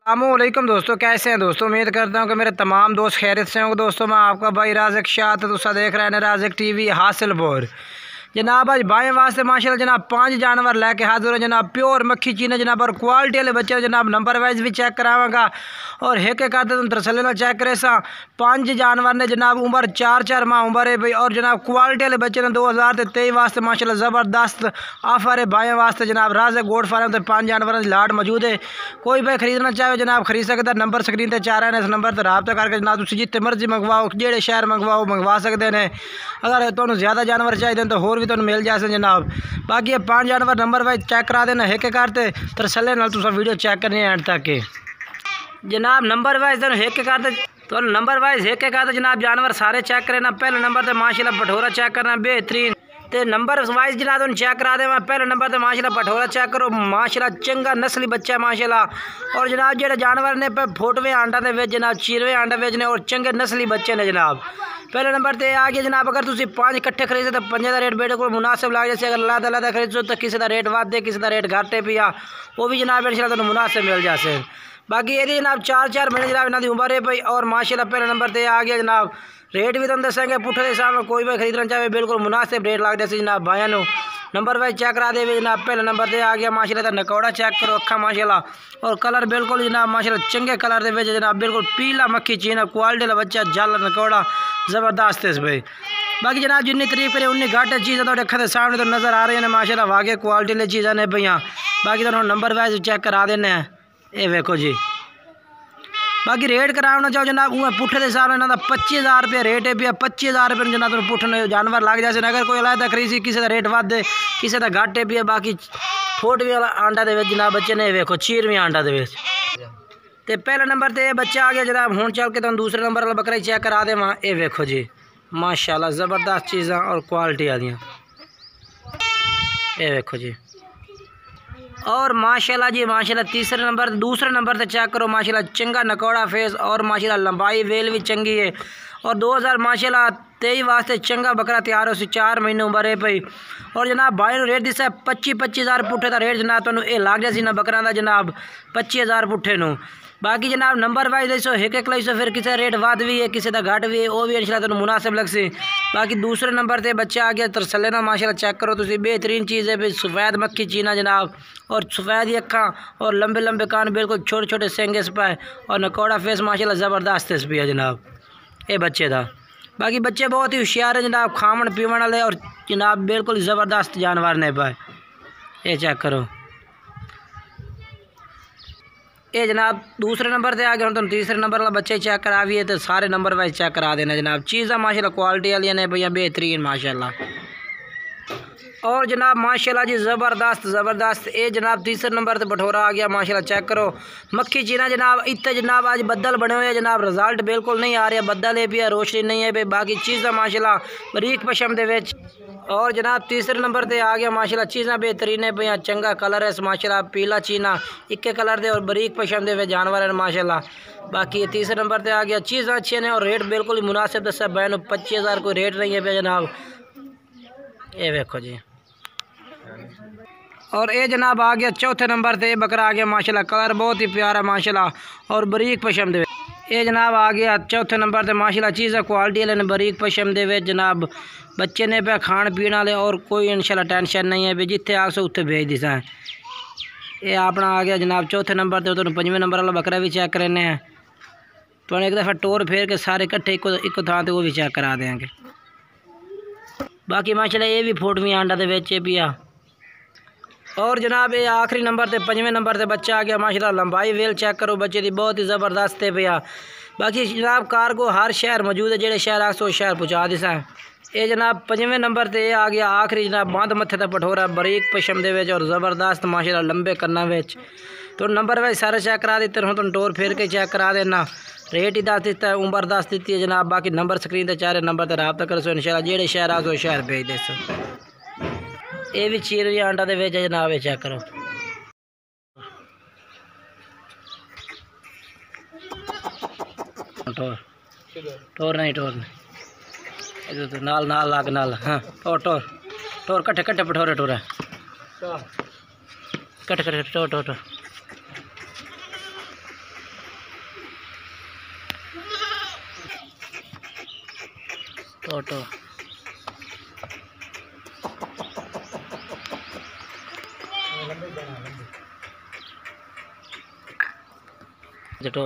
अस्सलामुअलैकुम दोस्तों, कैसे हैं दोस्तों। उम्मीद करता हूं कि मेरे तमाम दोस्त खैरियत से होंगे। दोस्तों मैं आपका भाई राज़िक शाह तुसा देख रहे हैं राज़िक टीवी हासिलपुर। जनाब आज भाई वास्ते माशाल्लाह जनाब 5 जानवर लेके हाजिर हो जनाब। प्योर मक्खी चीने जनाब और क्वालिटी वाले बच्चे जनाब नंबर वाइज भी चेक करावांगा और एक एक आते तुम तसल्ली नाल चेक करे सा। 5 जानवर ने जनाब उम्र 4-4 माह उम्र है भाई और जनाब क्वालिटी वाले बच्चे ने 2023 वास्ते माशाल्लाह ज़बरदस्त ऑफर है भाई वास्ते जनाब। राज़िक गोट फार्म से 5 जानवर की लाट मौजूद है। कोई भाई खरीदना चाहे जनाब खरीद सकता। नंबर स्क्रीन पर चाह रहे हैं, इस नंबर पर रब्ता करके जनाब तुम जितने मर्जी मंगवाओ, जेड़े शहर मंगवाओ मंगवा सकते हैं। अगर तुहानू ज़्यादा जानवर चाहिए तो होर भी तुहानू मिल जाए जनाब। बाकी ये 5 जानवर नंबर वाइज चेक करा देना एक एक करते तसल्ली नाल तुम वीडियो चेक करनी है एंड तक जनाब। नंबर वाइज तुम एक एक करते तो नंबर वाइज एक एक करते जनाब जानवर सारे चेक करना। पहले नंबर पर माशाल्लाह भठोरा चेक करना बेहतरीन ते नंबर वाइज जनाब तुम चेक करा दे। पहले नंबर पर माशाल्लाह भठोरा चेक करो, माशाल्लाह चंगा नस्ली बच्चा है माशाल्लाह। और जनाब जो जानवर ने फोटवे आंडा के जनाब चीरवे आंडा ने और चंगे नस्ली बच्चे ने जनाब। पहले नंबर पर आ गया जनाब। अगर तुम 5 इकट्ठे खरीदे तो 5 का रेट बिल्कुल मुनासिब लग जाए। अगर अलग अलग खरीदो तो किसी का रेट वध है, किसी का रेट घट है पिया, वो भी जनाब इंशाल्लाह तुम मुनासिब मिल जाए। बाकी ये जनाब 4-4 महीने जनाब इन्हों की उम्र है भाई और माशाल्लाह पहले नंबर पर आ गया जनाब। रेट भी तुम दसेंगे पुट्ठे के हिसाब में कोई भी खरीदना चाहे बिल्कुल मुनासिब रेट लगते से जनाब भाइयों को। नंबर वाइज चेक करा दे जनाब। पहले नंबर पर आ गया माशाल्लाह नकौड़ा चेक करो, अखा माशाल्लाह और कलर बिल्कुल जनाब माशाल्लाह चंगे कलर के जनाब बिल्कुल पीला मक्खी चीना क्वालिटी का बच्चा जल नकौड़ा ज़बरदस्त है भाई। बाकी जनाब जिन्नी तारीफ करें उन्नी घट चीज़ें तो अखा के सामने तो नज़र आ रही हैं माशाल्लाह वाकई क्वालिटी वाली चीज़ें ने भैया। बाकी तो नंबर वाइज चेक करा देने हैं ये वेखो जी। बाकी रेट कराना चाहो जनाब उन्हें पुट्ठे के हिसाब से 25,000 रुपये रेट है पिया। 25,000 रुपये जनाब तुम पुट्ठे जानवर लग जाए। अगर कोई अलग खरीदी किसी का रेट वध है किसी का घट है पिया। बाकी फोट भी आंडा दे जनाब बच्चे ने वेखो चीर भी आंडा दे। तो पहले नंबर पर बच्चा आ गया जनाब। हूँ चल के तुम दूसरे नंबर वाला बकरा चेक करा दे वहाँ ये वेखो जी माशाल्लाह ज़बरदस्त चीज़ा और क्वालिटी आदि ये वेखो जी। और माशाल्लाह जी माशाल्लाह दूसरे नंबर से चेक करो माशाल्लाह चंगा नकौड़ा फेस और माशाल्लाह लंबाई वेल भी चंगी है। और 2000 माशाल्लाह 23 वास्ते चंगा बकरा तैयार हो 4 महीने उम्र है भाई। और जनाब भाई रेट दिसा 25,000 पुट्ठे का रेट जनाब तुहानू ये लग जाए ना बकरा का जनाब 25,000 पुट्ठे नू। बाकी जनाब नंबर वाइज दसो एक एक लईसो फिर किसी रेट वध भी है किसी का घट भी है वो भी इंशाल्लाह तुहानू मुनासिब लगसी। बाकी दूसरे नंबर पर बच्चा आ गया तरसले ना माशाल्लाह चेक करो तुम बेहतरीन चीज़ है भाई। सफ़ेद मक्खी चीना जनाब और सफ़ेद अखा और लंबे लंबे कान बिल्कुल छोटे छोटे सेंगे स्पाए और नकौड़ा फेस माशाल्लाह ज़बरदस्त है जनाब ये बच्चे का। बाकी बच्चे बहुत ही होशियार है जनाब, खावन पीवन वाले और जनाब बिल्कुल ज़बरदस्त जानवर ने पाए ये चेक करो। ये जनाब दूसरे नंबर पर आ गया। हम तुम तीसरे नंबर वाला बच्चे चेक करा भी है तो सारे नंबर वाइज चेक करा देना जनाब। चीज़ें माशाल्लाह क्वालिटी वाली ने भैया बेहतरीन माशाल्लाह। और जनाब माशाल्लाह जी ज़बरदस्त ये जनाब तीसरे नंबर पर भठोरा आ गया माशाल्लाह चेक करो मक्खी चीना जनाब। इतने जनाब आज बदल बने हुए जनाब रिजल्ट बिल्कुल नहीं आ रहा, बदल है भी रोशनी नहीं है भाई। बाकी चीज़ें माशाल्लाह बरीक पशम दे विच। और जनाब तीसरे नंबर पर आ गया माशाल्लाह चीज़ें बेहतरीन है भैया चंगा कलर है माशाल्लाह पीला चीना इक्के कलर दे और बरीक पशम दे जानवर है माशाल्लाह। बाकी ये तीसरे नंबर पर आ गया चीज़ें अच्छी ने और रेट बिल्कुल ही मुनासिब दसा बहन 25,000 कोई रेट नहीं है भैया जनाब ये वेखो जी। और ये जनाब आ गया चौथे नंबर पे बकरा आ गया माशाल्लाह कलर बहुत ही प्यारा माशाल्लाह और बरीक पशम दे। ये जनाब आ गया चौथे नंबर पे माशाल्लाह चीज़ क्वालिटी वाले ने बरीक पशम दे जनाब बच्चे ने पे खान पीने वाले और कोई इंशाल्लाह टेंशन नहीं है भी जिथे आसो उत्थे भेज दिसा है। ये अपना आ गया जनाब चौथे नंबर पर। तो 5वें नंबर वाला बकरा भी चेक करने हैं तो एक दफ़ा टोर फेर के सारे इकट्ठे एक थां ते वो भी चेक करा देंगे। बाकी माशाल्लाह ये भी फोटवी आंडा दे विच पिया। और जनाब ये आखिरी नंबर पे 5वें नंबर से बच्चा आ गया माशाल्लाह लंबाई वेल चेक करो बच्चे की बहुत ही ज़बरदस्त है भैया। बाकी जनाब कार को हर शहर मौजूद है जेडे शहर आसो शहर पहुँचा दिसा है। ये जनाब 5वें नंबर पे आ गया आखिरी जनाब बांध मत्थे तक पठोरा बरीक पशम दे विच और ज़बरदस्त माशाल्लाह लंबे कन्ना विच। तो नंबर वाइज सारे चेक करा देते हूँ तुम टोर फेर के चेक करा देना। रेट ही दस दिता है उम्र दस दी है जनाब। बाकी नंबर स्क्रीन पर 4 नंबर पर रब्ता कर सो इंशाल्लाह जेडे शहर आसो शहर भेज दे सो। ये भी चीर भी आंडा दे विच जनाब ये चेक करो। टोर नहीं तो नाल लाग नाल हाँ टोर कट्ठे पठोरे टोर कट्ठे टोर टोटो जटो